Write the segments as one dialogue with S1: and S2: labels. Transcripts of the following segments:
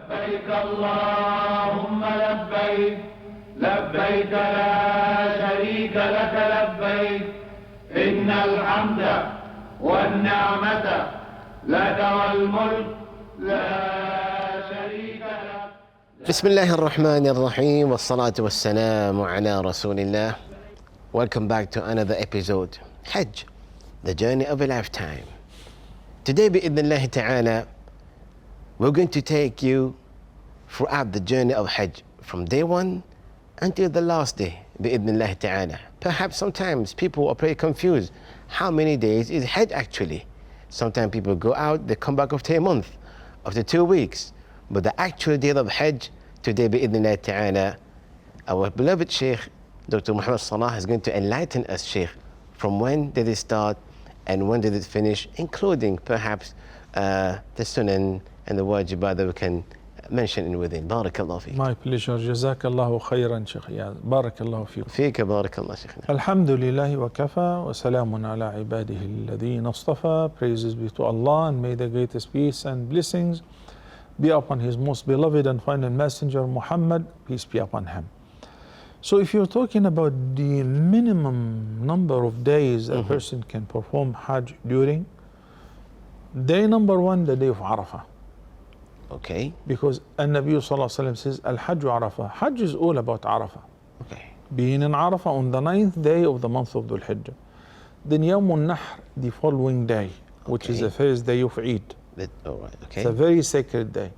S1: لبيك اللهم لبيك لبيك لا شريك لك لبيك إن الحمد والنعمة لك والملك لا شريك لك.
S2: بسم الله الرحمن الرحيم والصلاة والسلام على رسول الله. Welcome back to another episode. Hajj, the journey of a lifetime. Today, bi'idhnillahi ta'ala, we're going to take you throughout the journey of Hajj from day one until the last day, bi'idhnillahi ta'ala. Perhaps sometimes people are pretty confused. How many days is Hajj actually? Sometimes people go out, they come back after a month, after 2 weeks. But the actual day of Hajj, today, bi'idhnillahi ta'ala, our beloved Sheikh, Dr. Muhammad Salah, is going to enlighten us, Sheikh, from when did it start and when did it finish, including perhaps the Sunan and the Wajibat that we can mention in within. Barakallahu feek.
S3: My pleasure. Jazakallahu khairan, Sheikh Iyad. Barakallahu feek.
S2: Feek, barakallah, Sheikh.
S3: Alhamdulillahi wa kafa wa salamun ala ibadihi alladhina astafa. Praises be to Allah, and may the greatest peace and blessings be upon His most beloved and final messenger, Muhammad, peace be upon him. So if you're talking about the minimum number of days a person can perform Hajj during, day number one, the day of Arafah.
S2: Okay.
S3: Because An-Nabi Sallallahu Alaihi Wasallam says, Al-Hajj Arafah. Hajj is all about Arafah.
S2: Okay.
S3: Being in Arafah on the 9th day of the month of Dhul Hijjah. Then Yawmun Nahr, the following day, which is the first day of Eid.
S2: All right, okay.
S3: It's a very sacred day.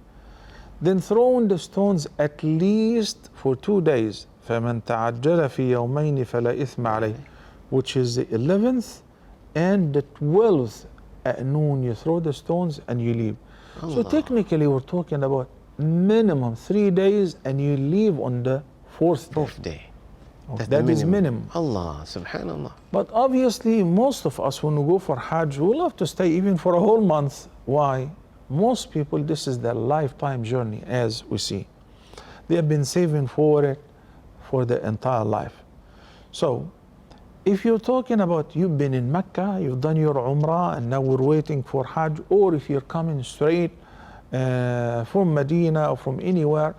S3: Then throwing the stones at least for 2 days. فَمَنْ تَعَجَّلَ فِي يَوْمَيْنِ فَلَا إِثْمَ عَلَيْهِ, which is the 11th and the 12th at noon. You throw the stones and you leave.
S2: Allah.
S3: So technically we're talking about minimum 3 days, and you leave on the fourth day.
S2: That's
S3: That
S2: the
S3: is minimum.
S2: Allah, subhanallah.
S3: But obviously most of us, when we go for Hajj, we love to stay even for a whole month. Why? Most people, this is their lifetime journey, as we see. They have been saving for it for their entire life. So if you're talking about you've been in Mecca, you've done your Umrah, and now we're waiting for Hajj, or if you're coming straight from Medina or from anywhere,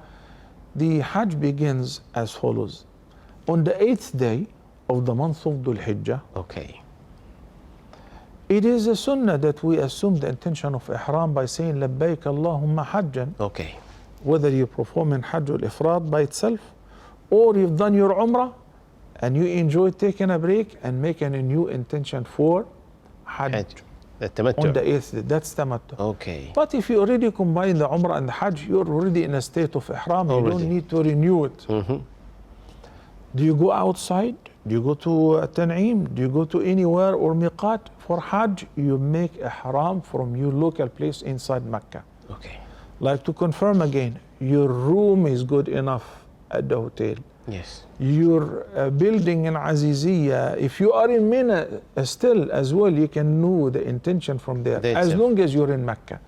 S3: the Hajj begins as follows. On the 8th day of the month of Dhul Hijjah,
S2: Okay.
S3: it is a sunnah that we assume the intention of Ihram by saying Labbaik Allahumma Hajjan.
S2: Okay.
S3: Whether you perform in Hajj al-Ifrad by itself, or you've done your Umrah and you enjoy taking a break and making a new intention for Hajj.
S2: The tamattu.
S3: On the 8th day. That's tamattu.
S2: Okay.
S3: But if you already combine the Umrah and the Hajj, you're already in a state of Ihram. You
S2: Already.
S3: don't need to renew it. Do you go outside? Do you go to Tan'im? Do you go to anywhere or Miqat? For Hajj, you make Ihram from your local place inside Mecca.
S2: Okay.
S3: Like to confirm again, your room is good enough at the hotel.
S2: Yes.
S3: Your building in Aziziyah, if you are in Mina still as well, you can know the intention from there.
S2: That's
S3: As
S2: it.
S3: long as you're in Mecca.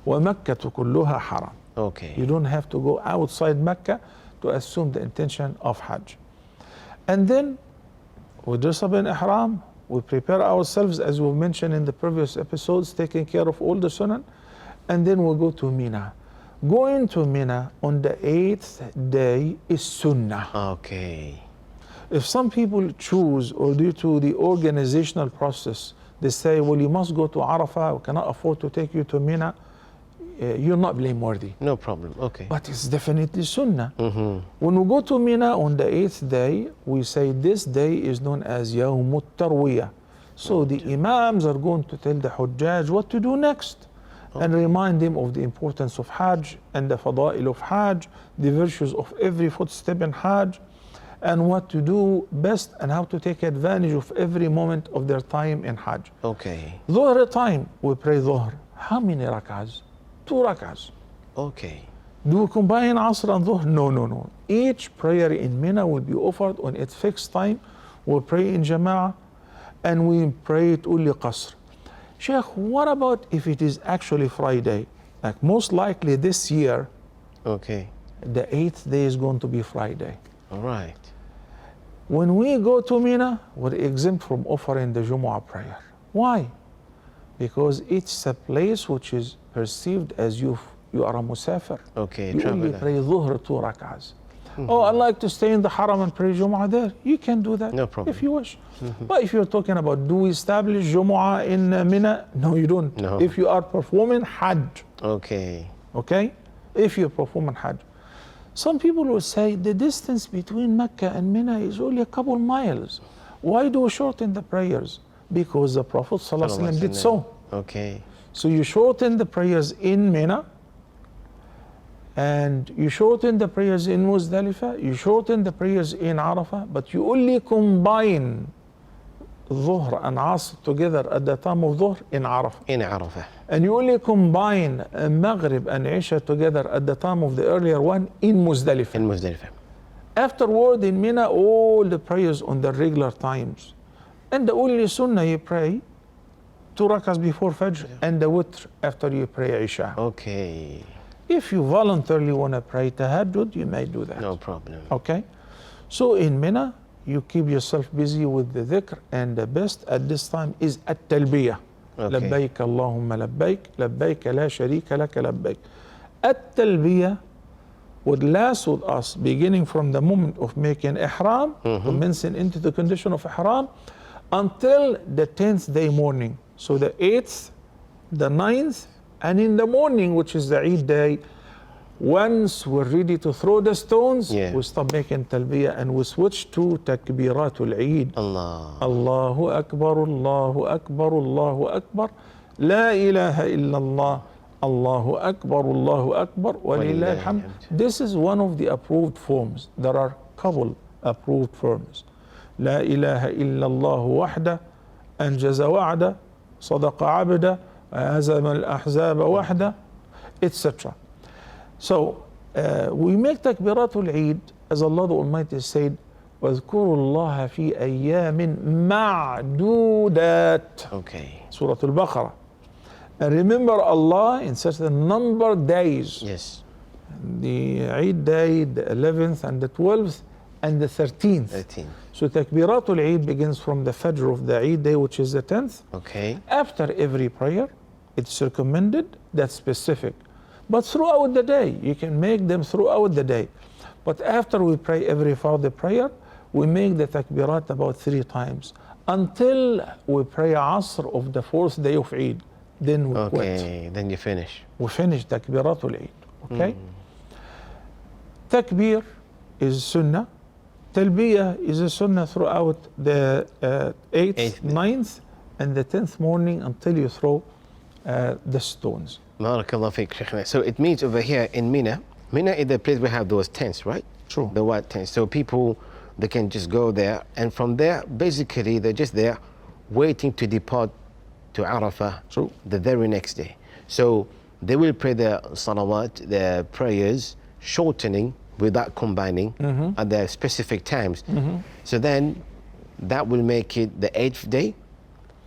S3: وَمَكَّةُ كُلُّهَا حَرَامٌ.
S2: Okay.
S3: You don't have to go outside Mecca to assume the intention of Hajj. And then we dress up in Ihram, we prepare ourselves as we mentioned in the previous episodes, taking care of all the sunan, and then we go to Mina. Going to Mina on the 8th day is sunnah.
S2: Okay.
S3: If some people choose, or due to the organizational process, they say, well, you must go to Arafah, we cannot afford to take you to Mina, you're not blameworthy.
S2: No problem. Okay.
S3: But it's definitely sunnah. When we go to Mina on the 8th day, we say this day is known as Yawm al-Tarwiyah. So the Imams are going to tell the Hujjaj what to do next, and remind them of the importance of Hajj and the fada'il of Hajj, the virtues of every footstep in Hajj, and what to do best and how to take advantage of every moment of their time in Hajj.
S2: Okay.
S3: Dhuhr time, we pray Dhuhr. How many rak'ahs? 2 rak'ahs.
S2: Okay.
S3: Do we combine Asr and Dhuhr? No, no, no. Each prayer in Mina will be offered on its fixed time. We'll pray in Jama'ah, and we pray it only Qasr. Sheikh, what about if it is actually Friday? Like most likely this year,
S2: Okay.
S3: the 8th day is going to be Friday.
S2: All right.
S3: When we go to Mina, we're exempt from offering the Jumu'ah prayer. Why? Because it's a place which is perceived as you've you are a musafir.
S2: Okay,
S3: You only
S2: traveler.
S3: pray dhuhr 2 rak'ahs. Oh, I like to stay in the haram and pray Jumu'ah there. You can do that
S2: No problem.
S3: if you wish. But if you're talking about do we establish Jumu'ah in Mina? No, you don't.
S2: No.
S3: If you are performing Hajj,
S2: Okay.
S3: okay? If you're performing Hajj. Some people will say the distance between Mecca and Mina is only a couple miles. Why do we shorten the prayers? Because the Prophet ﷺ did so.
S2: Okay.
S3: So you shorten the prayers in Mina, and you shorten the prayers in Muzdalifah, you shorten the prayers in Arafah, but you only combine Dhuhr and Asr together at the time of Dhuhr in Arafah.
S2: In Arafah.
S3: And you only combine Maghrib and Isha together at the time of the earlier one in Muzdalifah.
S2: In Muzdalifah.
S3: Afterward in Mina, all the prayers on the regular times. And the only sunnah you pray 2 rakahs before Fajr and the witr after you pray Isha.
S2: Okay.
S3: If you voluntarily want to pray tahajjud, you may do that.
S2: No problem.
S3: Okay? So in Mina, you keep yourself busy with the dhikr, and the best at this time is at-talbiyah.
S2: Okay.
S3: لبيك اللهم لبيك لبيك لا شريك لك لبيك. At-talbiyah would last with us beginning from the moment of making ihram, commencing into the condition of ihram, until the 10th day morning. So the 8th, the 9th, and in the morning, which is the Eid day, once we're ready to throw the stones,
S2: Yeah.
S3: we stop making talbiyah and we switch to takbiratul Eid.
S2: Allah.
S3: Allahu Akbar, Allahu Akbar, Allahu Akbar, La ilaha illallah, Allahu Akbar, Allahu Akbar, Walillahi alhamd. This is one of the approved forms. There are couple approved forms. La ilaha illallah wahda, anjaza wa'da, sadaqa abda, hazama al-ahzaba wahda, etc. So we make takbiratul Eid, as Allah the Almighty said, وَاذْكُرُوا اللَّهَ فِي أَيَّامٍ مَعْدُودَاتٍ.
S2: Okay.
S3: Surah Al-Baqarah. And remember Allah in such a number of days.
S2: Yes.
S3: The Eid day, the 11th and the 12th and the 13th.
S2: 13.
S3: So takbiratul Eid begins from the Fajr of the Eid day, which is the 10th.
S2: Okay.
S3: After every prayer, it's recommended, that's specific. But throughout the day, you can make them throughout the day. But after we pray every further prayer, we make the takbirat about 3 times until we pray Asr of the 4th day of Eid. Then we quit.
S2: Okay. Then you finish.
S3: We finish takbiratul Eid. Okay? Takbir is sunnah. Talbiyah is a sunnah throughout the 8th, 9th, and the 10th morning until you throw the stones.
S2: Barakallah fiqh, Shaykhna. So it means over here in Mina, Mina is the place we have those tents, right?
S3: True.
S2: The white tents. So people, they can just go there, and from there, basically, they're just there waiting to depart to Arafah
S3: True.
S2: the very next day. So they will pray their salawat, their prayers, shortening without combining at their specific times. So then that will make it the 8th day,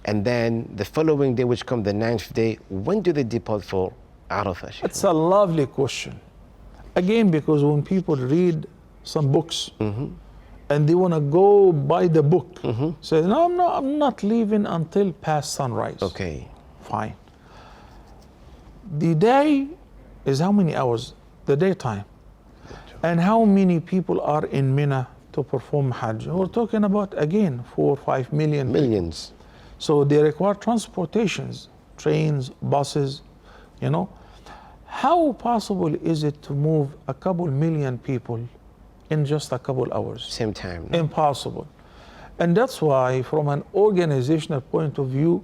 S2: and then the following day, which comes the 9th day. When do they depart for Arafah? Shaykh?
S3: It's a lovely question. Again, because when people read some books and they want to go by the book, say, no, I'm not leaving until past sunrise.
S2: Okay.
S3: Fine. The day is how many hours? The daytime. And how many people are in Mina to perform Hajj? We're talking about, again, 4 or 5 million people.
S2: Millions.
S3: So they require transportations, trains, buses, you know. How possible is it to move a couple million people in just a couple hours?
S2: Same time. No?
S3: Impossible. And that's why, from an organizational point of view,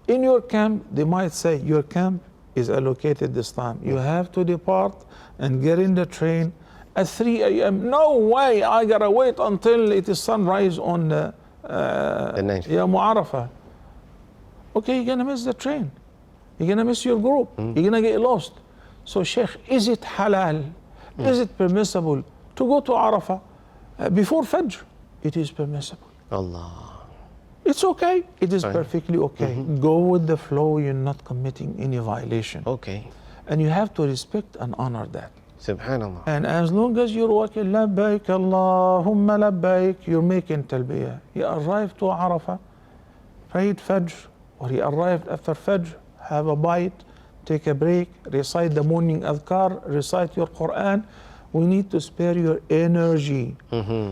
S3: in your camp, they might say, your camp is allocated this time. You have to depart and get in the train at 3 a.m. No way, I gotta wait until it is sunrise on the
S2: 9th.
S3: Yawm Arafah. Okay, you're gonna miss the train. You're gonna miss your group. You're gonna get lost. So, Sheikh, is it halal? Is it permissible to go to Arafah before Fajr? It is permissible.
S2: Allah.
S3: It's okay. It is
S2: Fine.
S3: perfectly okay. Go with the flow. You're not committing any violation.
S2: Okay.
S3: And you have to respect and honor that.
S2: Subhanallah.
S3: And as long as you're walking, labbaik Allahumma labbaik, you're making talbiyah. He arrived to Arafah, prayed Fajr, or he arrived after Fajr, have a bite, take a break, recite the morning adhkar, recite your Quran. We need to spare your energy.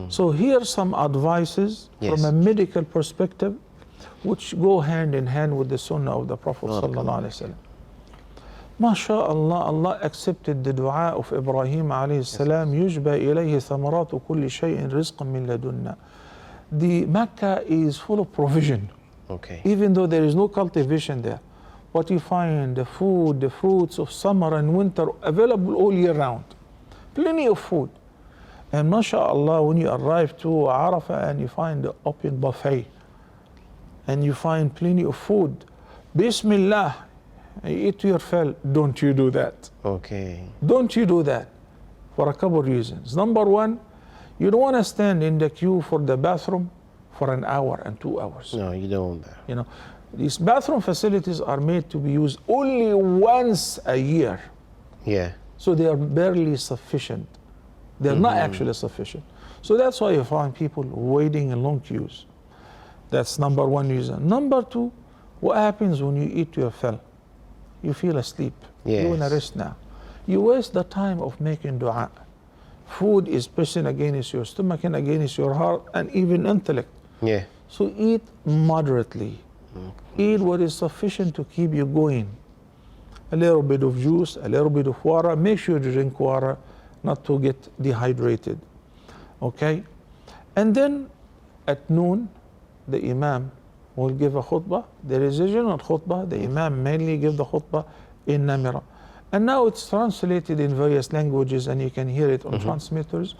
S3: So here's some advices from a medical perspective which go hand in hand with the sunnah of the Prophet sallallahu alaihi wasallam. MashaAllah, Allah accepted the dua of Ibrahim alayhi salam, يُجْبَى إِلَيْهِ ثَمَرَاتُ كُلِّ شَيْءٍ رِزْقًا مِنْ لَدُنَّا. The Mecca is full of provision. Even though there is no cultivation there. But you find the food, the fruits of summer and winter available all year round. Plenty of food. And MashaAllah, when you arrive to Arafah and you find the open buffet, and you find plenty of food, Bismillah, eat your fill. Don't you do that. Don't you do that for a couple of reasons. Number one, you don't want to stand in the queue for the bathroom for an hour and 2 hours.
S2: No, you don't want that.
S3: You know, these bathroom facilities are made to be used only once a year. So they are barely sufficient. They're not actually sufficient. So that's why you find people waiting in long queues. That's number one reason. Number two, what happens when you eat your fill? You feel asleep. You want to rest now. You waste the time of making dua. Food is pressing against your stomach and against your heart and even intellect. So eat moderately. Eat what is sufficient to keep you going. A little bit of juice, a little bit of water. Make sure you drink water, not to get dehydrated. Okay? And then at noon, the Imam will give a khutbah. There is a general khutbah. The Imam mainly gives the khutbah in Namira. And now it's translated in various languages and you can hear it on transmitters.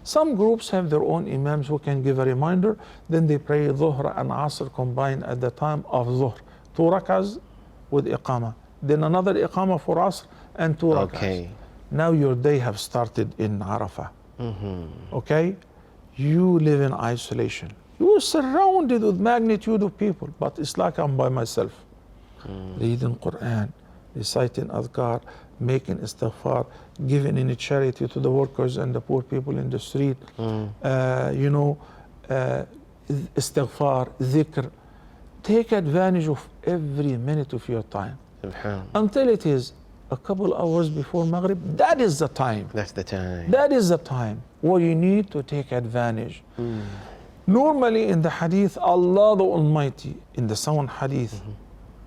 S3: Some groups have their own Imams who can give a reminder. Then they pray Dhuhr and Asr combined at the time of Dhuhr. 2 rak'ahs with Iqamah. Then another Iqamah for Asr and 2 rak'ahs. Now your day have started in Arafah. Okay? You live in isolation. You are surrounded with magnitude of people, but it's like I'm by myself. Reading Quran, reciting adhkar, making istighfar, giving any charity to the workers and the poor people in the street. You know, istighfar, dhikr. Take advantage of every minute of your time. Until it is a couple hours before Maghrib, that is the time.
S2: That's the time.
S3: That is the time where you need to take advantage. Normally in the hadith, Allah the Almighty, in the sound hadith,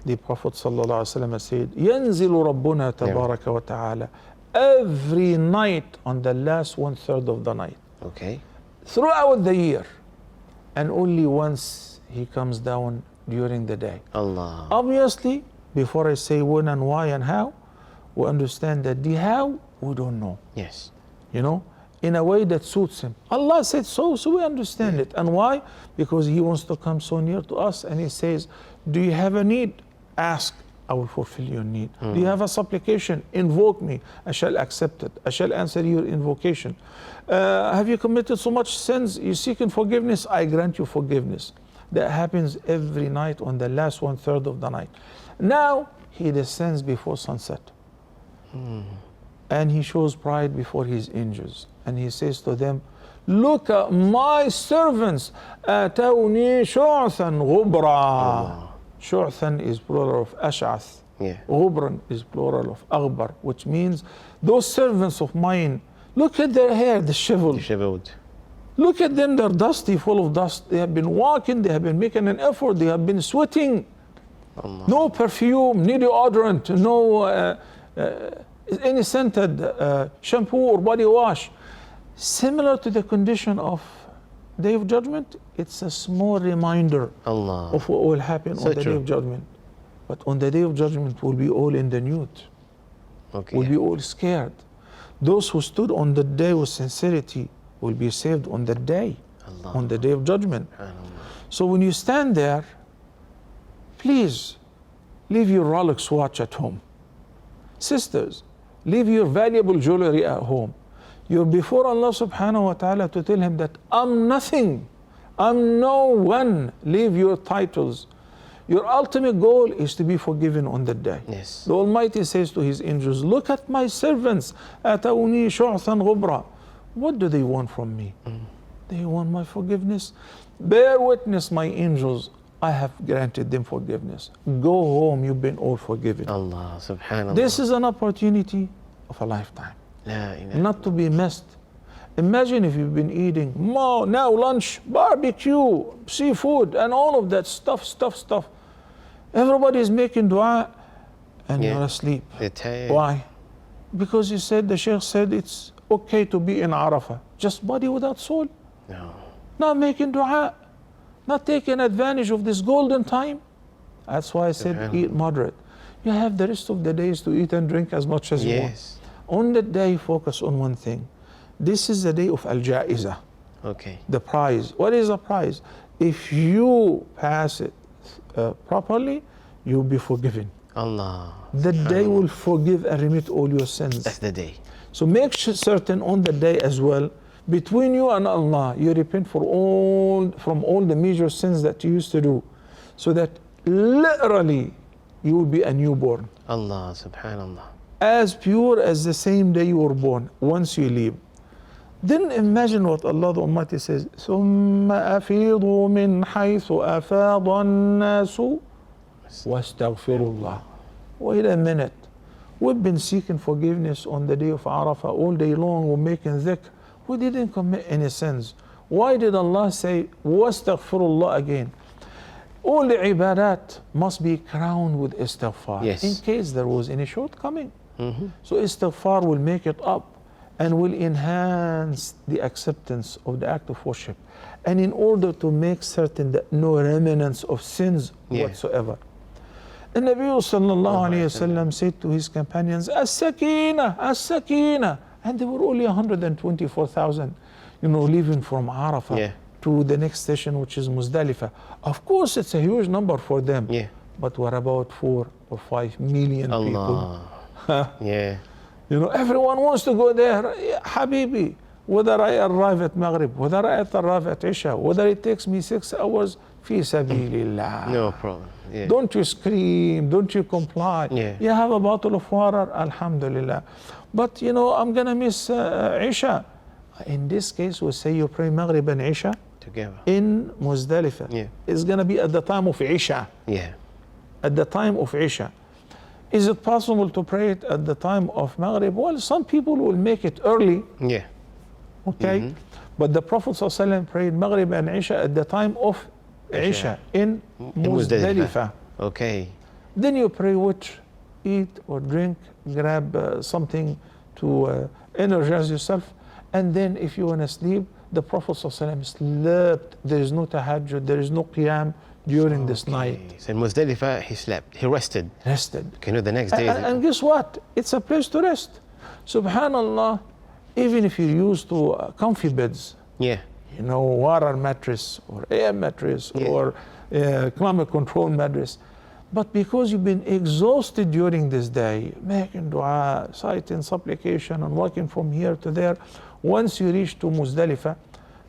S3: the Prophet ﷺ said, يَنزِلُ رَبُّنَا تَبَارَكَ وَتَعَالَى every night on the last 1/3 of the night. Throughout the year. And only once he comes down during the day. Obviously, before I say when and why and how, we understand that the how, we don't know. You know, in a way that suits him. Allah said so we understand it. And why? Because he wants to come so near to us and he says, do you have a need? Ask, I will fulfill your need. Do you have a supplication? Invoke me, I shall accept it. I shall answer your invocation. Have you committed so much sins? You seeking forgiveness? I grant you forgiveness. That happens every night on the last 1/3 of the night. Now, he descends before sunset. And he shows pride before his angels. And he says to them, look at my servants. أَتَوْنِي شُعْثًا غُبْرًا. Shu'than is plural of Ash'ath. Ghubran is plural of Aghbar, which means those servants of mine, look at their hair, disheveled. Look at them, they're dusty, full of dust. They have been walking, they have been making an effort, they have been sweating. No perfume, no deodorant, no any scented shampoo or body wash. Similar to the condition of Day of Judgment, it's a small reminder of what will happen on the Day of Judgment. But on the Day of Judgment, we'll be all in the nude. We'll be all scared. Those who stood on the day with sincerity will be saved on the day, on the Day of Judgment. So when you stand there, please leave your Rolex watch at home. Sisters, leave your valuable jewelry at home. You're before Allah subhanahu wa ta'ala to tell him that I'm nothing, I'm no one. Leave your titles. Your ultimate goal is to be forgiven on that day. The Almighty says to his angels, look at my servants. أَتَوْنِي شُعْثًا غُبْرًا. What do they want from me? They want my forgiveness. Bear witness, my angels, I have granted them forgiveness. Go home, you've been all forgiven.
S2: Allah, subhanallah.
S3: This is an opportunity of a lifetime,
S2: La ilaha
S3: not to be missed. Imagine if you've been eating now lunch, barbecue, seafood, and all of that stuff. Everybody is making dua, and
S2: Yeah.
S3: you're asleep.
S2: They're tired.
S3: Why? Because the Sheikh said it's okay to be in Arafah, just body without soul.
S2: No.
S3: Not making dua, not taking advantage of this golden time. That's why I said
S2: Subhanallah.
S3: eat moderate. You have the rest of the days to eat and drink as much as you want.
S2: Yes.
S3: On that day, focus on one thing. This is the day of al-ja'iza,
S2: Okay.
S3: the prize. What is the prize? If you pass it properly, you'll be forgiven.
S2: Allah.
S3: The day
S2: Subhanallah.
S3: will forgive and remit all your sins.
S2: That's the day.
S3: So make certain on the day as well, between you and Allah, you repent from all the major sins that you used to do, so that literally you will be a newborn,
S2: Allah, subhanallah.
S3: as pure as the same day you were born, once you leave. Then imagine what Allah the Almighty says, ثُمَّ أَفِيضُوا مِنْ حَيْثُ أَفَاضَ النَّاسُ وَاسْتَغْفِرُوا اللَّهِ. Wait a minute. We've been seeking forgiveness on the day of Arafah all day long. We're making dhikr. We didn't commit any sins. Why did Allah say wastaghfirullah again? All the ibadat must be crowned with istighfar,
S2: Yes.
S3: in case there was any shortcoming.
S2: Mm-hmm.
S3: So istighfar will make it up and will enhance the acceptance of the act of worship. And in order to make certain that no remnants of sins
S2: Yeah.
S3: whatsoever. The Nabi sallallahu alayhi wasallam said to his companions, As-sakina, As-sakina. And there were only 124,000, leaving from Arafah
S2: Yeah.
S3: to the next station, which is Muzdalifah. Of course, it's a huge number for them.
S2: Yeah.
S3: But what about 4 or 5 million
S2: Allah.
S3: people?
S2: Yeah.
S3: Everyone wants to go there. Yeah, Habibi, whether I arrive at Maghrib, whether I arrive at Isha, whether it takes me 6 hours, fi sabilillah.
S2: No problem. Yeah.
S3: Don't you scream, don't you comply.
S2: Yeah.
S3: You have a bottle of water, alhamdulillah. But I'm gonna miss Isha. In this case, we say you pray Maghrib and Isha
S2: Together.
S3: in Muzdalifah.
S2: Yeah.
S3: It's gonna be at the time of Isha.
S2: Yeah.
S3: At the time of Isha. Is it possible to pray it at the time of Maghrib? Well, some people will make it early,
S2: Yeah.
S3: okay?
S2: Mhm.
S3: But the Prophet ﷺ prayed Maghrib and Isha at the time of Isha in Muzdalifah.
S2: Okay.
S3: Then you pray witr, eat or drink, grab something to energize yourself. And then if you want to sleep, the Prophet ﷺ slept. There is no tahajjud, there is no qiyam during this night.
S2: So in Muzdalifah, he slept. He rested.
S3: Rested.
S2: Okay, the next day.
S3: And guess what? It's a place to rest. Subhanallah, even if you're used to comfy beds,
S2: Yeah.
S3: water mattress or air mattress
S2: Yeah.
S3: or climate control mattress. But because you've been exhausted during this day, making dua, citing supplication and walking from here to there, once you reach to Muzdalifah,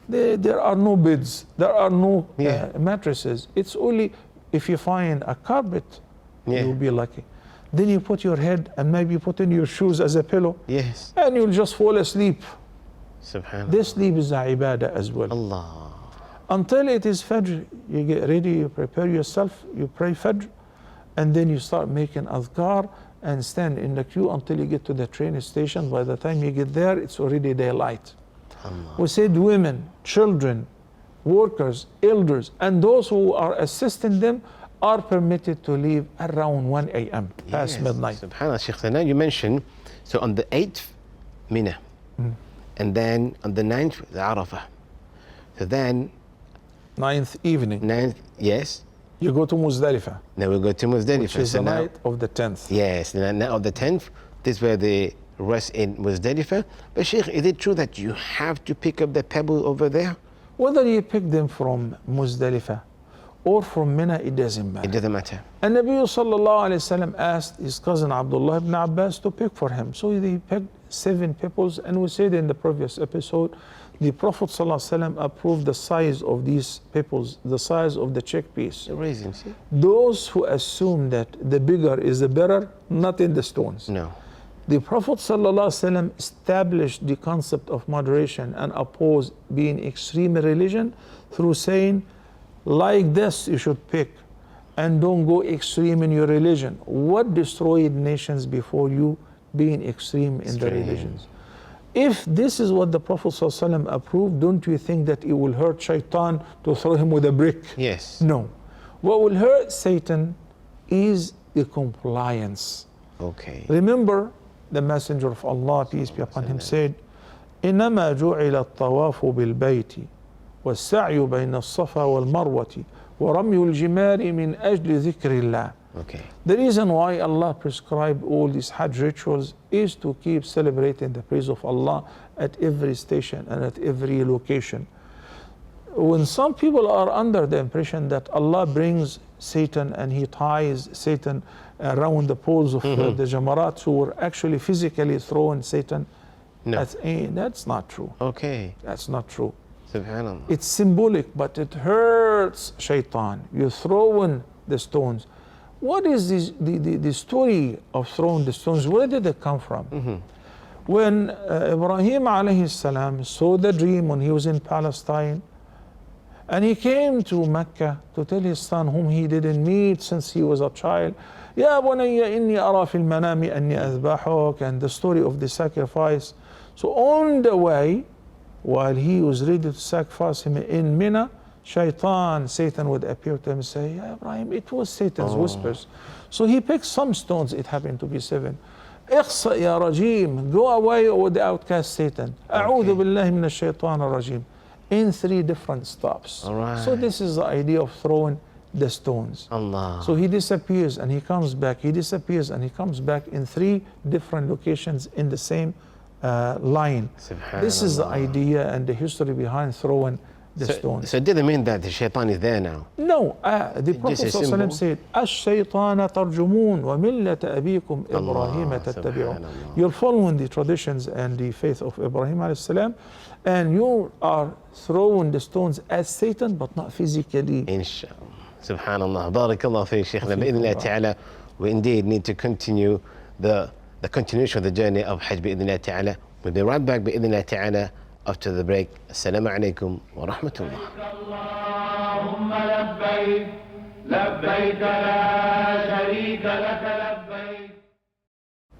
S3: there are no beds, there are no
S2: Yeah.
S3: mattresses. It's only if you find a carpet,
S2: Yeah.
S3: you'll be lucky. Then you put your head and maybe put in your shoes as a pillow,
S2: Yes.
S3: and you'll just fall asleep.
S2: Subhanallah.
S3: This sleep is a ibadah as well.
S2: Allah.
S3: Until it is Fajr, you get ready, you prepare yourself, you pray Fajr, and then you start making adhkar and stand in the queue until you get to the train station. By the time you get there, it's already daylight.
S2: Allah.
S3: We said women, children, workers, elders, and those who are assisting them are permitted to leave around 1 a.m. past
S2: Yes.
S3: midnight.
S2: Subhanallah, Sheikh Sana, you mentioned, so on the 8th, Mina, and then on the 9th, the Arafah. So then,
S3: 9th evening,
S2: 9th, yes,
S3: you go to Muzdalifah,
S2: now we go to Muzdalifah.
S3: which is
S2: So
S3: the
S2: now-
S3: night of the 10th.
S2: Yes, and now on the 10th, this is where they rest in Muzdalifah. But Sheikh, is it true that you have to pick up the pebble over there?
S3: Whether you pick them from Muzdalifah or from Mina, it doesn't matter.
S2: It doesn't matter.
S3: And Nabi sallallahu alayhi wasallam asked his cousin Abdullah ibn Abbas to pick for him. So they picked 7 peoples, and we said in the previous episode, the Prophet sallallahu alayhi wasallam approved the size of these peoples, the size of the chickpeas.
S2: The raisins, yeah?
S3: Those who assume that the bigger is the better, not in the stones.
S2: No.
S3: The Prophet ﷺ established the concept of moderation and opposed being extreme in religion through saying, Like this, you should pick. And don't go extreme in your religion. What destroyed nations before you? Being extreme in the religions. If this is what the Prophet ﷺ approved, don't you think that it will hurt Shaitan to throw him with a brick?
S2: Yes.
S3: No. What will hurt Satan is the compliance.
S2: Okay.
S3: Remember, the Messenger of Allah, peace be upon him, said, إنما جعل الطواف بالبيت والسعي بين الصفا والمروة ورمي الجمار من أجل ذكر الله.
S2: Okay.
S3: The reason why Allah prescribed all these Hajj rituals is to keep celebrating the praise of Allah at every station and at every location. When some people are under the impression that Allah brings Satan and he ties Satan around the poles of the Jamarat, who were actually physically throwing Satan,
S2: No.
S3: that's not true.
S2: Okay.
S3: That's not true.
S2: Subhanallah.
S3: It's symbolic, but it hurts Shaitan. You're throwing the stones. What is this, the story of throwing the stones? Where did it come from? When Ibrahim alayhi salam saw the dream when he was in Palestine, and he came to Mecca to tell his son, whom he didn't meet since he was a child, Ya bunayya inni ara fil manami anni azbahuk, and the story of the sacrifice. So on the way, while he was ready to sacrifice him in Mina, Satan would appear to him and say, Ya Ibrahim, it was Satan's whispers. So he picked some stones, it happened to be 7. Ikhsa ya rajim, go away, O the outcast Satan. A'udhu billahi min ash-shaytan ar-rajim. In 3 different stops.
S2: Alright.
S3: So this is the idea of throwing the stones.
S2: Allah.
S3: So he disappears and he comes back, he disappears and he comes back in 3 different locations in the same line. This is the idea and the history behind throwing the stones.
S2: So it doesn't mean that the shaitan is there now.
S3: No, the Prophet ﷺ said, الشيطان ترجمون وملة أبيكم إبراهيم تتبعون. You're following the traditions and the faith of Ibrahim alayhi salam, and you are throwing the stones at Satan, but not physically.
S2: Inshallah. Subhanallah. Barakallah fi Shaykhna. Bi-idhnillah ta'ala. We indeed need to continue the continuation of the journey of Hajj bi-idhnillah ta'ala. We'll be right back bi-idhnillah ta'ala after the break. Assalamu alaikum wa rahmatullah.
S1: Allahumma labbayk, labbayk la sharika laka labbayk.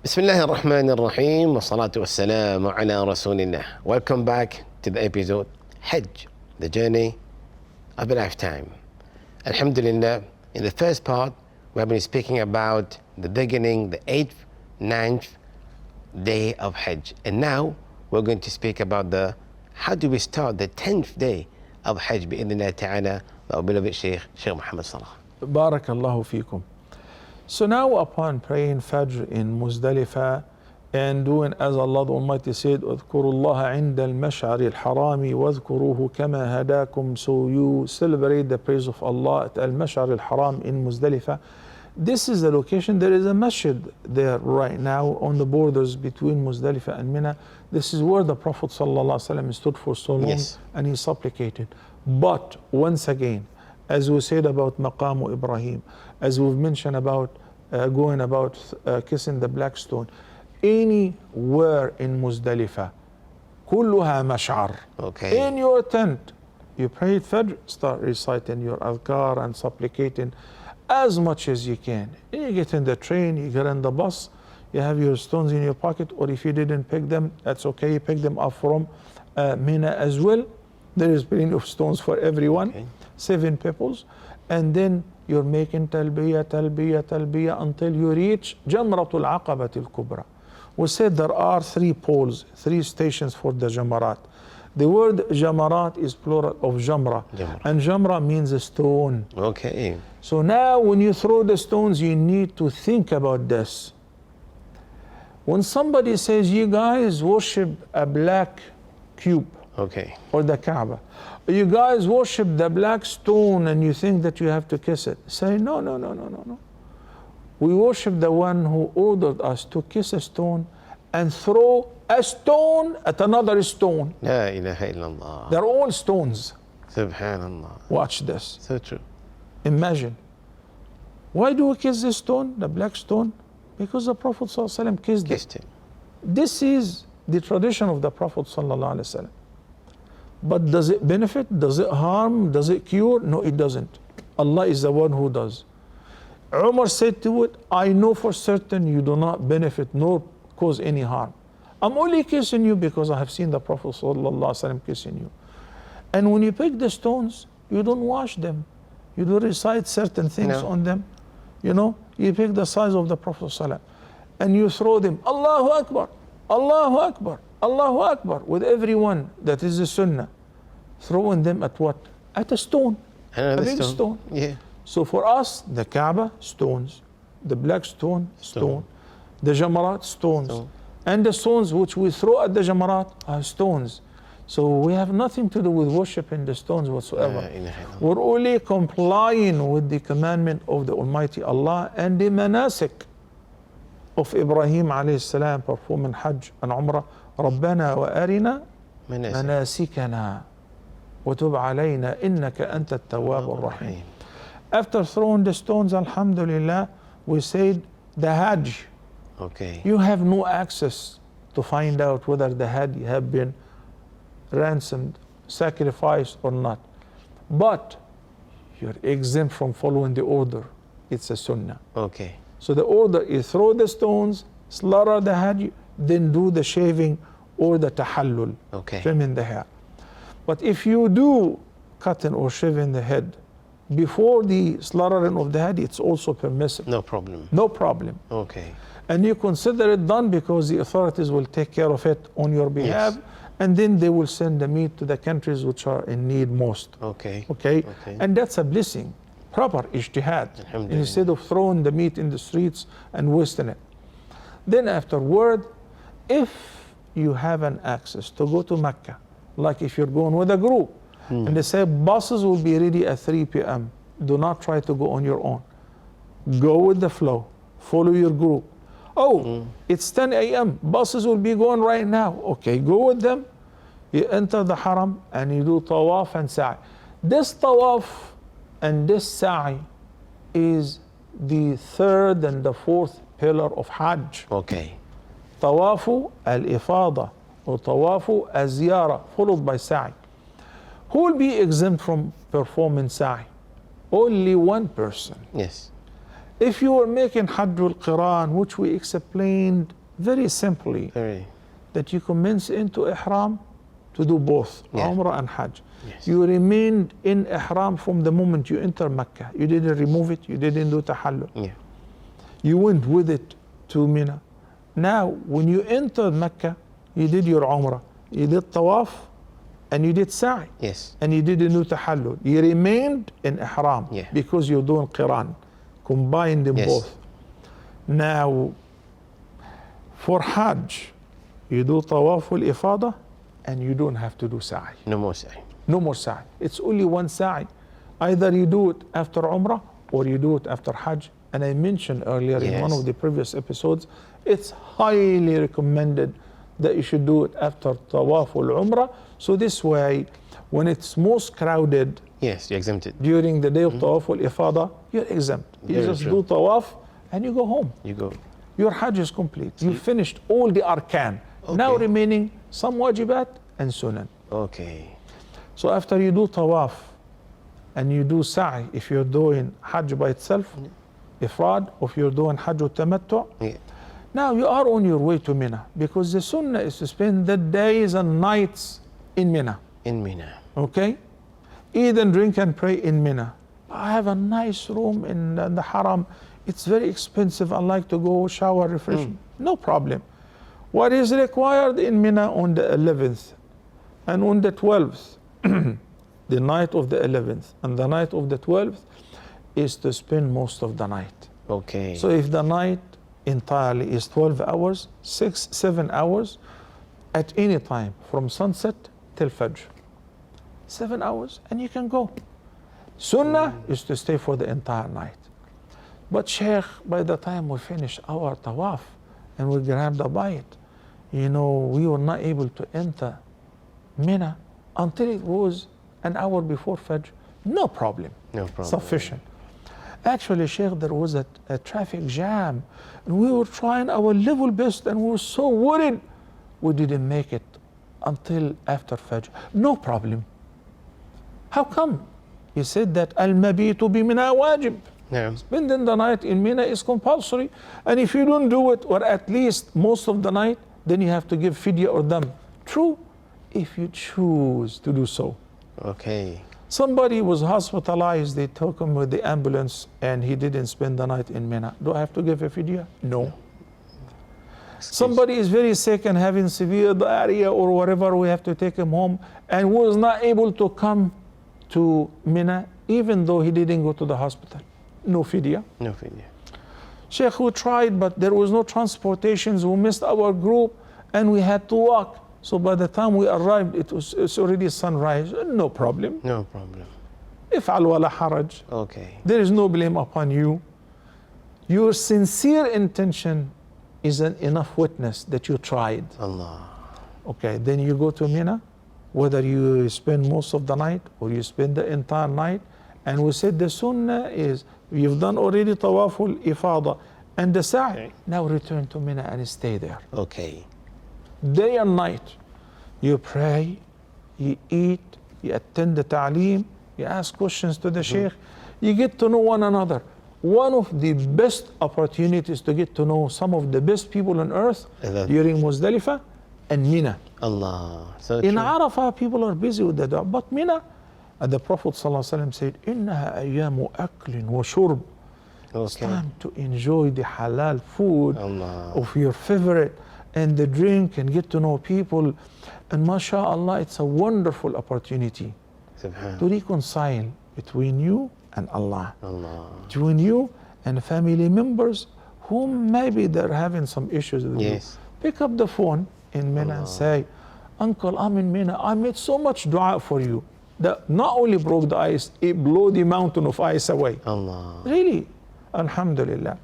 S2: بسم الله الرحمن الرحيم والصلاة والسلام على رسول الله. Welcome back to the episode Hajj, the journey of a lifetime. Alhamdulillah, in the first part we have been speaking about the beginning, the 8th, 9th day of Hajj. And now we're going to speak about how do we start the 10th day of Hajj bi-idhnillah ta'ala, our beloved Sheikh Muhammad Salah.
S3: Barakallahu feekum. So now upon praying Fajr in Muzdalifah and doing as Allah the Almighty said, اذكروا الله عند المشعر الحرام واذكروه كما هداكم. So you celebrate the praise of Allah at Al-Mash'ar al-Haram in Muzdalifah. This is the location. There is a masjid there right now on the borders between Muzdalifah and Mina. This is where the Prophet ﷺ stood for so long, and he supplicated. But once again, as we said about Maqamu Ibrahim, as we've mentioned about going about kissing the black stone, anywhere in Muzdalifah, كلها مشعر.
S2: Okay.
S3: In your tent, you pray Fajr, start reciting your adhkar and supplicating as much as you can. You get in the train, you get in the bus, you have your stones in your pocket, or if you didn't pick them, that's okay, you pick them up from Mina as well. There is plenty of stones for everyone. Okay. 7 pebbles, and then you're making talbiyah, talbiyah, talbiyah until you reach Jamratul Aqabat al-Kubra. We said there are 3 poles, 3 stations for the Jamarat. The word Jamarat is plural of Jamra, and Jamra means a stone.
S2: Okay.
S3: So now when you throw the stones, you need to think about this. When somebody says, you guys worship a black cube,
S2: okay,
S3: or the Kaaba, you guys worship the black stone and you think that you have to kiss it. Say, no, no, no, no, no, no. We worship the one who ordered us to kiss a stone and throw a stone at another stone.
S2: La ilaha illallah.
S3: They're all stones.
S2: Subhanallah.
S3: Watch this.
S2: So true.
S3: Imagine. Why do we kiss this stone, the black stone? Because the Prophet ﷺ kissed it.
S2: Him.
S3: This is the tradition of the Prophet ﷺ. But does it benefit? Does it harm? Does it cure? No, it doesn't. Allah is the one who does. Umar said to it, I know for certain you do not benefit nor cause any harm. I'm only kissing you because I have seen the Prophet ﷺ kissing you. And when you pick the stones, you don't wash them. You don't recite certain things on them. You know, you pick the size of the Prophet ﷺ and you throw them. Allahu Akbar, Allahu Akbar, Allahu Akbar, with everyone. That is the sunnah. Throwing them at what? At a stone.
S2: Another
S3: a big stone.
S2: Yeah.
S3: So for us, the Kaaba, stones. The black stone, stone. The Jamarat, stones. And the stones which we throw at the Jamarat are stones. So we have nothing to do with worshiping the stones whatsoever. We're only complying with the commandment of the Almighty Allah and the manasik of Ibrahim alayhi salam performing Hajj and Umrah. ربنا وأرنا مناسكنا وتب علينا إنك أنت التواب الرحيم. After throwing the stones, alhamdulillah, we said the Hajj.
S2: Okay.
S3: You have no access to find out whether the Hajj have been ransomed, sacrificed or not. But you're exempt from following the order. It's a sunnah.
S2: Okay.
S3: So the order is throw the stones, slaughter the Hajj, then do the shaving or the tahallul, trimming the hair. But if you do cutting or shaving the head before the slaughtering of the Hajj, it's also permissible.
S2: No problem.
S3: No problem.
S2: Okay.
S3: And you consider it done because the authorities will take care of it on your behalf.
S2: Yes.
S3: And then they will send the meat to the countries which are in need most.
S2: Okay.
S3: And that's a blessing. Proper ijtihad. Instead of throwing the meat in the streets and wasting it. Then afterward, if you have an access to go to Mecca, like if you're going with a group, and they say buses will be ready at 3 p.m. Do not try to go on your own. Go with the flow. Follow your group. It's 10 a.m. Buses will be going right now. Okay, go with them. You enter the haram and you do tawaf and sa'i. This tawaf and this sa'i is the third and the fourth pillar of Hajj.
S2: Okay.
S3: Tawafu al-ifada or tawafu al-ziyara, followed by sa'i. Who will be exempt from performing sa'i? Only one person.
S2: Yes.
S3: If you are making Hajj al-Qiran, which we explained very simply, that you commence into Ihram to do both, Umrah and Hajj. You remained in Ihram from the moment you enter Mecca. You didn't remove it, you didn't do Tahallul. You went with it to Mina. Now, when you entered Mecca, you did your Umrah, you did Tawaf, and you did Sa'i. And you didn't do Tahallul. You remained in Ihram because you're doing Qiran. Combine them both. Now, for Hajj, you do Tawaf al-Ifada and you don't have to do Sa'i.
S2: No more sa'i.
S3: No more Sa'i. It's only one Sa'i. Either you do it after Umrah or you do it after Hajj. And I mentioned earlier in one of the previous episodes, it's highly recommended that you should do it after Tawaf al-Umrah. So this way, when it's most crowded,
S2: you're exempted.
S3: During the day of Tawaf al-Ifada, you're exempt. You just do Tawaf and you go home.
S2: You go.
S3: Your Hajj is complete. You finished all the arkan. Now remaining some wajibat and sunan.
S2: Okay.
S3: So after you do Tawaf and you do Sa'i, if you're doing Hajj by itself, Ifrad, or if you're doing Hajj al-Tamattu, now you are on your way to Mina, because the sunnah is to spend the days and nights in Mina.
S2: In Mina.
S3: Okay? Eat and drink and pray in Mina. I have a nice room in the haram. It's very expensive. I like to go shower, refresh. No problem. What is required in Mina on the 11th and on the 12th, the night of the 11th and the night of the 12th, is to spend most of the night.
S2: Okay.
S3: So if the night entirely is 12 hours, 7 hours, at any time from sunset till Fajr. 7 hours and you can go. Sunnah is to stay for the entire night. But Sheikh, by the time we finish our tawaf and we grab the bite, you know, we were not able to enter Mina until it was an hour before Fajr. No problem.
S2: No problem.
S3: Sufficient. Actually, Sheikh, there was a traffic jam and we were trying our level best and we were so worried we didn't make it until after Fajr. No problem. How come? He said that al-mabitu bi Mina wajib.
S2: Yeah.
S3: Spending the night in Mina is compulsory. And if you don't do it, or at least most of the night, then you have to give fidya or dam. True, if you choose to do so.
S2: Okay.
S3: Somebody was hospitalized, they took him with the ambulance, and he didn't spend the night in Mina. Do I have to give a fidya? No. Somebody is very sick and having severe diarrhea or whatever, we have to take him home, and was not able to come to Mina, even though he didn't go to the hospital. No fidya.
S2: No fidya.
S3: Sheikh, who tried, but there was no transportations, we missed our group, and we had to walk. So by the time we arrived, it's already sunrise. No problem.
S2: No problem.
S3: If'al wala haraj.
S2: Okay.
S3: There is no blame upon you. Your sincere intention is an enough witness that you tried.
S2: Allah.
S3: Okay, then you go to Mina, whether you spend most of the night or you spend the entire night. And we said the sunnah is, you've done already tawaful ifada and the sa'i. Now return to Mina and stay there.
S2: Okay.
S3: Day and night. You pray, you eat, you attend the ta'aleem, you ask questions to the sheikh, you get to know one another. One of the best opportunities to get to know some of the best people on earth during Muzdalifah and Mina.
S2: Allah. So
S3: In
S2: true.
S3: Arafah, people are busy with the dua, but Mina, and the Prophet ﷺ said, إِنَّهَا أَيَّامُ أَكْلٍ وَشُرْبٍ. It's
S2: Okay.
S3: time to enjoy the halal food
S2: Allah.
S3: of your favorite and the drink and get to know people. And mashallah, it's a wonderful opportunity
S2: Subhan.
S3: to reconcile between you and Allah,
S2: Allah.
S3: between you and family members whom maybe they're having some issues with you.
S2: Yes.
S3: Pick up the phone in Mina and say, Uncle, I'm in Mina. I made so much dua for you that not only broke the ice, it blew the mountain of ice away.
S2: Allah.
S3: Really, alhamdulillah.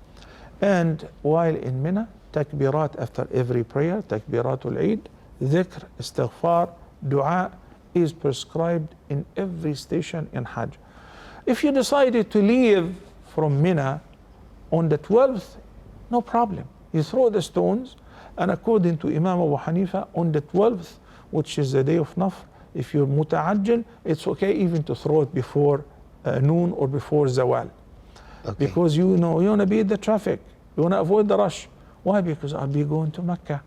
S3: And while in Mina, takbirat after every prayer, takbiratul Eid, dhikr, istighfar, dua is prescribed in every station in Hajj. If you decided to leave from Mina on the 12th, no problem. You throw the stones, and according to Imam Abu Hanifa, on the 12th, which is the day of Nafr, if you're muta'ajjal, it's okay even to throw it before noon or before zawal.
S2: Okay.
S3: Because you know, you want to beat the traffic. You want to avoid the rush. Why? Because I'll be going to Mecca,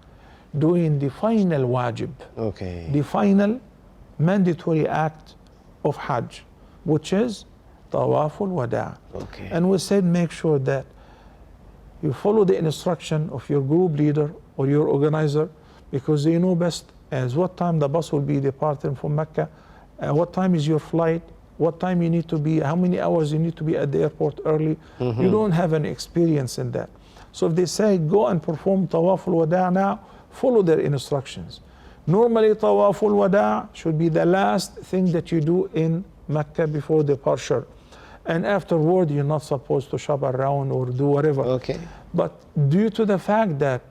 S3: doing the final wajib,
S2: Okay.
S3: the final mandatory act of Hajj, which is Tawaful Wada'.
S2: Okay.
S3: And we said make sure that you follow the instruction of your group leader or your organizer, because they know best as what time the bus will be departing from Mecca, what time is your flight, what time you need to be, how many hours you need to be at the airport early. You don't have any experience in that. So if they say go and perform Tawaful Wada' now, follow their instructions. Normally Tawaful Wada' should be the last thing that you do in Mecca before departure. And afterward, you're not supposed to shop around or do whatever.
S2: Okay.
S3: But due to the fact that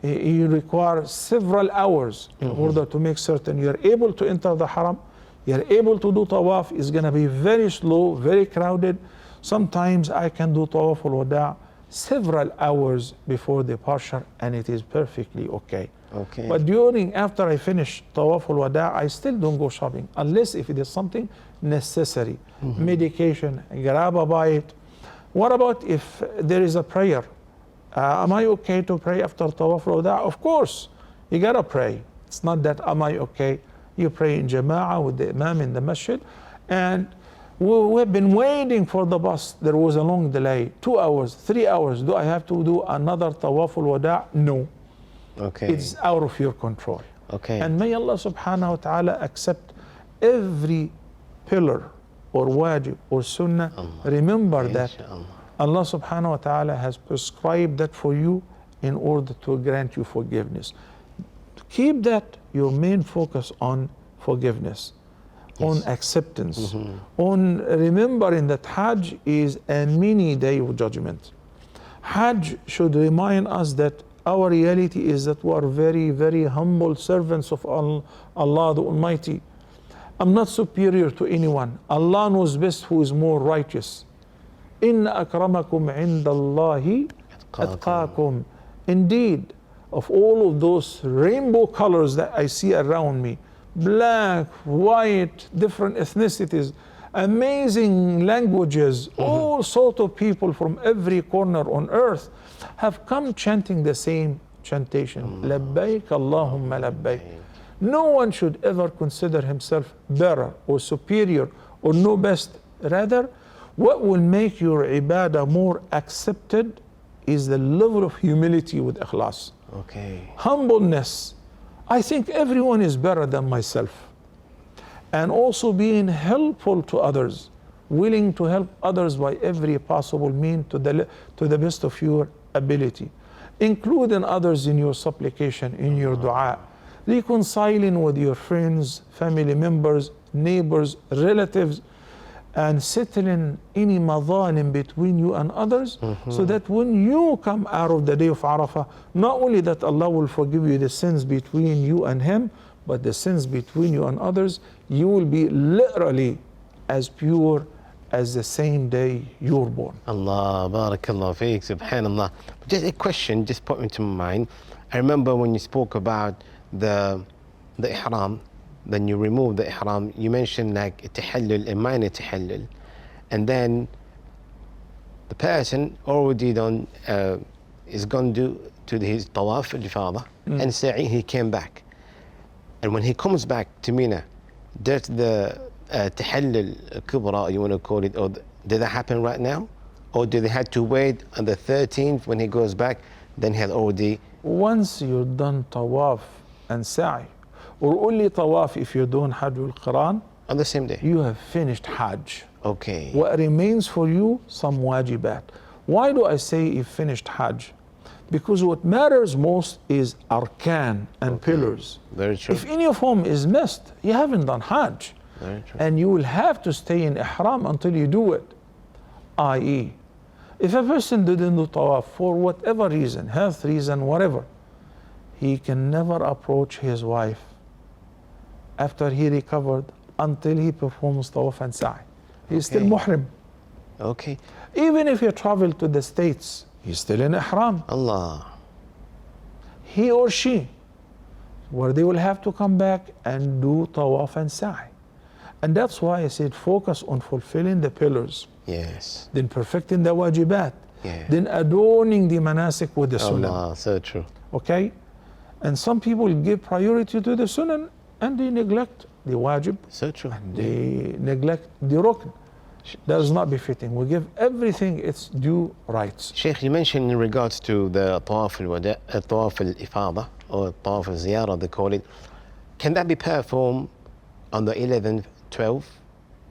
S3: you require several hours in order to make certain you're able to enter the haram, you're able to do tawaf, is going to be very slow, very crowded. Sometimes I can do tawaf al-wada' several hours before departure, and it is perfectly okay.
S2: Okay.
S3: But after I finish tawaf al-wada', I still don't go shopping, unless if it is something necessary, medication, grab a bite. What about if there is a prayer? Am I okay to pray after tawaf al-wada'? Of course, you gotta pray. It's not that am I okay. You pray in jama'ah with the imam in the masjid, and we've been waiting for the bus. There was a long delay, 2 hours, 3 hours. Do I have to do another tawaf al-wada'? No.
S2: Okay.
S3: It's out of your control.
S2: Okay.
S3: And may Allah subhanahu wa ta'ala accept every pillar or wajib or sunnah. Remember that
S2: Inshallah.
S3: Allah subhanahu wa ta'ala has prescribed that for you in order to grant you forgiveness. Keep that your main focus on forgiveness, on acceptance, on remembering that Hajj is a mini day of judgment. Hajj should remind us that our reality is that we are very, very humble servants of Allah the Almighty. I'm not superior to anyone. Allah knows best who is more righteous. Inna akramakum indallahi atqakum. Indeed, of all of those rainbow colors that I see around me, black, white, different ethnicities, amazing languages, all sorts of people from every corner on earth have come chanting the same chantation. Labbaik Allahumma labbaik. No one should ever consider himself better or superior or no best. Rather, what will make your ibadah more accepted is the level of humility with ikhlas.
S2: Okay.
S3: Humbleness. I think everyone is better than myself. And also being helpful to others, willing to help others by every possible means to the best of your ability, including others in your supplication, in your dua, reconciling with your friends, family members, neighbors, relatives, and settling any madhalim between you and others, so that when you come out of the day of Arafah, not only that Allah will forgive you the sins between you and Him, but the sins between you and others, you will be literally as pure as the same day you were born.
S2: Allah, barakallah feek, subhanallah. Just a question just popped into my mind. I remember when you spoke about the ihram, then you remove the ihram, you mentioned like tahallul and minor tahallul. And then the person already done, is going to do his tawaf al-ifadah and sa'i, he came back. And when he comes back to Mina, does the tahallul kubra, you want to call it, or did that happen right now? Or do they have to wait on the 13th when he goes back, then he had already...
S3: Once you're done tawaf and sa'i, or only tawaf if you're doing Hajj al-Qiran,
S2: on the same day?
S3: you have finished Hajj.
S2: Okay.
S3: What remains for you? Some wajibat. Why do I say you finished Hajj? Because what matters most is arkan and pillars.
S2: Very true.
S3: If any of them is missed, you haven't done Hajj.
S2: Very true.
S3: And you will have to stay in ihram until you do it. I.e., if a person didn't do tawaf for whatever reason, health reason, whatever, he can never approach his wife after he recovered until he performs tawaf and sa'i. He's still muhrim.
S2: Okay.
S3: Even if he traveled to the States, he's still in ihram.
S2: Allah.
S3: He or she, where they will have to come back and do tawaf and sa'i. And that's why I said focus on fulfilling the pillars,
S2: Yes.
S3: then perfecting the wajibat,
S2: Yeah.
S3: then adorning the manasik with the sunnah.
S2: Allah, so true.
S3: Okay? And some people give priority to the sunnah and they neglect the wajib,
S2: So true.
S3: they neglect the rukn. That is not befitting. We give everything its due rights.
S2: Sheikh, you mentioned in regards to the tawaf al-ifada or tawaf al-ziyarah, they call it. Can that be performed on the 11th, 12th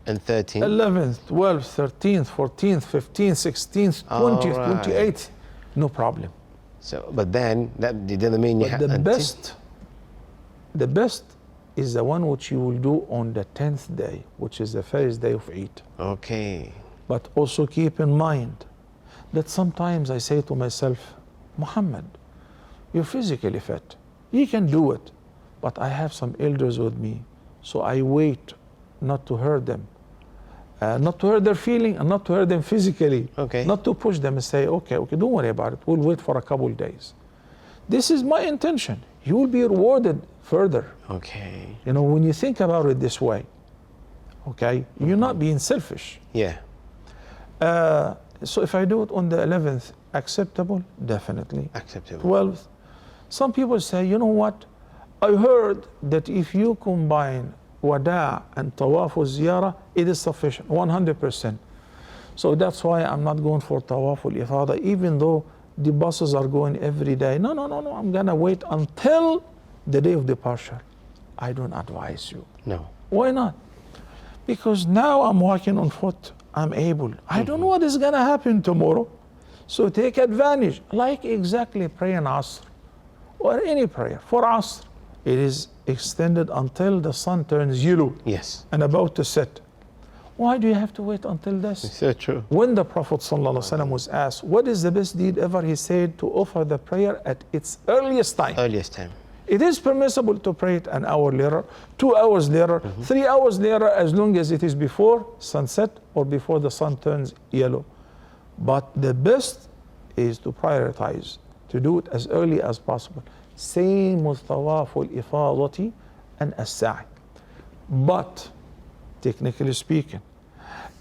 S2: and 13th?
S3: 11th, 12th, 13th, 14th, 15th, 16th, 20th,
S2: Alright.
S3: 28th, no problem.
S2: So, but then that doesn't mean you
S3: But
S2: have
S3: the best is the one which you will do on the 10th day, which is the first day of Eid.
S2: Okay.
S3: But also keep in mind that sometimes I say to myself, Muhammad, you're physically fit. You can do it. But I have some elders with me, so I wait not to hurt them. Not to hurt their feeling and not to hurt them physically.
S2: Okay.
S3: Not to push them and say, okay, don't worry about it. We'll wait for a couple of days. This is my intention. You will be rewarded further.
S2: Okay.
S3: You know, when you think about it this way, okay, you're not being selfish.
S2: Yeah.
S3: So if I do it on the 11th, acceptable? Definitely.
S2: Acceptable.
S3: 12th, some people say, you know what? I heard that if you combine wada' and tawaf al-ziyarah, it is sufficient, 100%. So that's why I'm not going for tawaf al-ifada, even though the buses are going every day. No, I'm gonna wait until the day of departure. I don't advise you.
S2: No.
S3: Why not? Because now I'm walking on foot, I'm able. I don't know what is gonna happen tomorrow. So take advantage, like exactly praying Asr or any prayer. For Asr, it is extended until the sun turns yellow
S2: Yes.
S3: and about to set. Why do you have to wait until this?
S2: So true.
S3: When the Prophet ﷺ was asked, what is the best deed ever? He said, to offer the prayer at its earliest time.
S2: Earliest time.
S3: It is permissible to pray it an hour later, 2 hours later, 3 hours later, as long as it is before sunset or before the sun turns yellow. But the best is to prioritize to do it as early as possible. Same with طواف الإفاضة and السعي. But, technically speaking,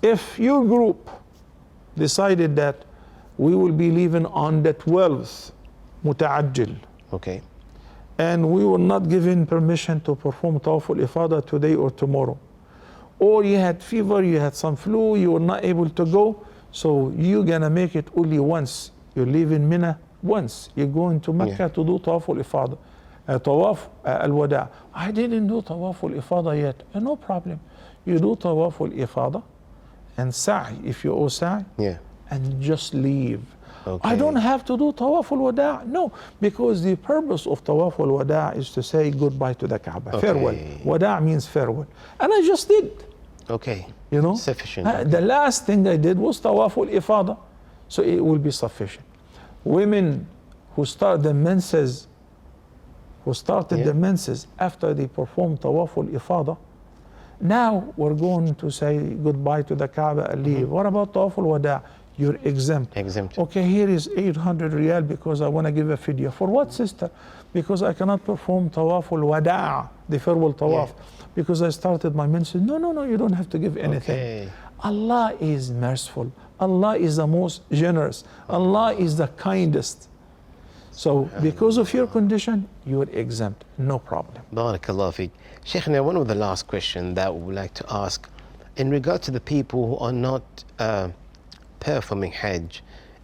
S3: if your group decided that we will be leaving on the 12th, متعجل,
S2: Okay.
S3: and we were not given permission to perform طواف الإفاضة today or tomorrow, or you had fever, you had some flu, you were not able to go, so you're gonna make it only once. You're leaving Mina once. You're going to Mecca to do طواف الإفاضة, طواف الوداع. I didn't do طواف الإفاضة yet. No problem. You do طواف الإفاضة and sa'i if you owe sa'i, and just leave.
S2: Okay.
S3: I don't have to do طواف الوداع. No, because the purpose of طواف الوداع is to say goodbye to the Kaaba.
S2: Okay.
S3: Farewell. Wada' means farewell. And I just did.
S2: Okay.
S3: You know?
S2: Sufficient.
S3: The last thing I did was طواف الإفاضة. So it will be sufficient. Women who start the menses, who started the menses after they perform طواف الإفاضة, now we're going to say goodbye to the Kaaba and leave. What about طواف الوداع? You're exempt.
S2: Exempt.
S3: Okay, here is 800 riyal because I want to give a fidya. For what, sister? Because I cannot perform طواف الوداع, the farewell طواف, because I started my menses. No, you don't have to give anything.
S2: Okay.
S3: Allah is merciful. Allah is the most generous. Allah is the kindest. So because of your condition, you are exempt. No problem.
S2: Barakallah feek. Shaykhna, one of the last questions that we would like to ask in regard to the people who are not performing Hajj,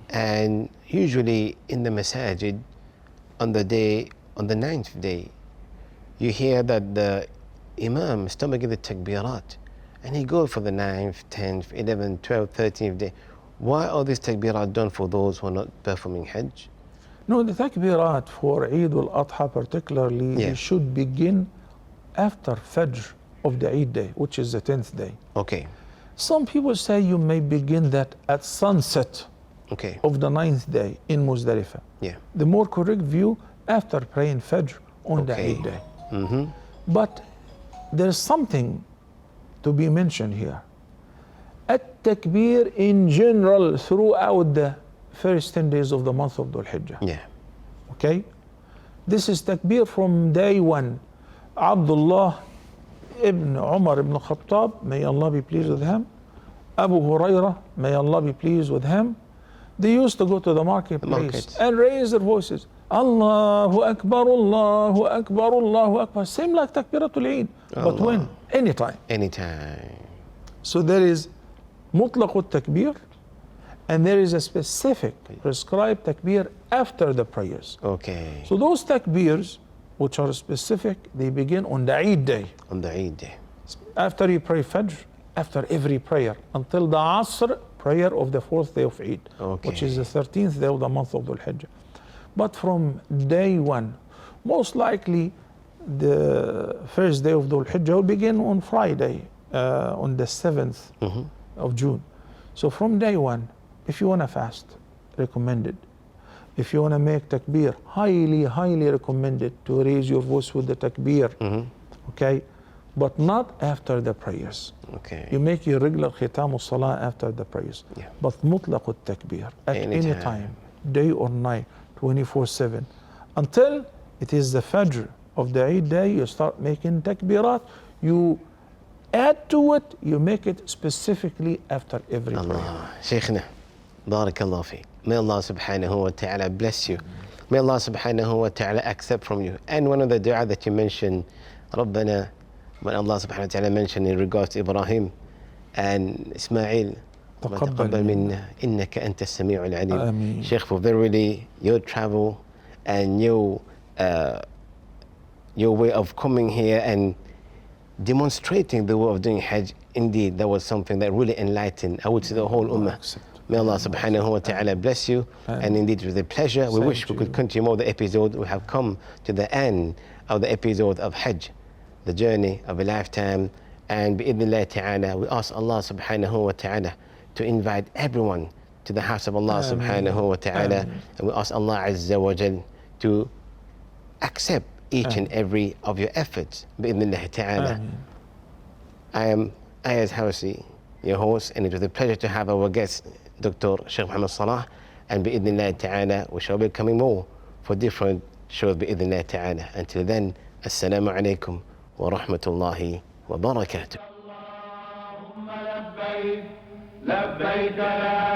S2: and usually in the masajid on the ninth day, you hear that the Imam is making the takbirat, and he goes for the 9th, 10th, 11th, 12th, 13th day. Why are these takbirat done for those who are not performing Hajj?
S3: No, the takbirat for Eid al-Adha particularly, they should begin after Fajr of the Eid day, which is the 10th day.
S2: Okay.
S3: Some people say you may begin that at sunset of the 9th day in Muzdalifah.
S2: Yeah.
S3: The more correct view, after praying Fajr on the Eid day. But there's something to be mentioned here. At-takbir in general throughout the first 10 days of the month of Dhul Hijjah.
S2: Yeah.
S3: Okay? This is takbir from day one. Abdullah ibn Umar ibn Khattab, may Allah be pleased with him. Abu Hurairah, may Allah be pleased with him. They used to go to the marketplace and raise their voices. Allahu Akbar, Allahu Akbar, Allahu Akbar. Same like Takbiratul Eid. But when? Anytime.
S2: Anytime.
S3: So there is mutlaqut takbir, and there is a specific prescribed takbir after the prayers.
S2: Okay.
S3: So those takbirs, which are specific, they begin on the Eid day.
S2: On the Eid day.
S3: After you pray Fajr, after every prayer, until the Asr prayer of the 4th day of Eid, which is the 13th day of the month of Dhul Hijjah. But from day one, most likely the first day of Dhul Hijjah will begin on Friday, on the 7th of June. So from day one, if you want to fast, recommended. If you want to make takbir, highly recommended to raise your voice with the takbir. Okay? But not after the prayers.
S2: Okay.
S3: You make your regular khitam al-salah after the prayers. But mutlaq al-takbir at any time, day or night, 24/7. Until it is the Fajr of the Eid day, you start making takbirat. You add to it, you make it specifically after every prayer.
S2: Shaykhna, barakallah feek. May Allah subhanahu wa ta'ala bless you. May Allah subhanahu wa ta'ala accept from you. And one of the dua that you mentioned, Rabbana, when Allah subhanahu wa ta'ala mentioned in regards to Ibrahim and Ismail, تقبل منا إنك أنت السميع العليم. Shaykh, for verily your travel and your way of coming here and demonstrating the way of doing Hajj, indeed that was something that really enlightened, I would say, the whole ummah. May Allah subhanahu wa ta'ala bless you. And indeed it was a pleasure. We wish we could continue more of the episode. We have come to the end of the episode of Hajj, the journey of a lifetime. And bi'idhnillah ta'ala, we ask Allah subhanahu wa ta'ala to invite everyone to the house of Allah subhanahu wa ta'ala. And we ask Allah azza wa jal to accept each and every of your efforts. Bi'idhnillah ta'ala. I am Ayaz Hawsi, your host, and it was a pleasure to have our guest, Dr. Sheikh Muhammad Salah. And bi'idhnillah ta'ala, we shall be coming more for different shows بإذن الله تعالى. Until then, السلام عليكم ورحمة الله وبركاته.
S1: اللهم لبيك لبيك لا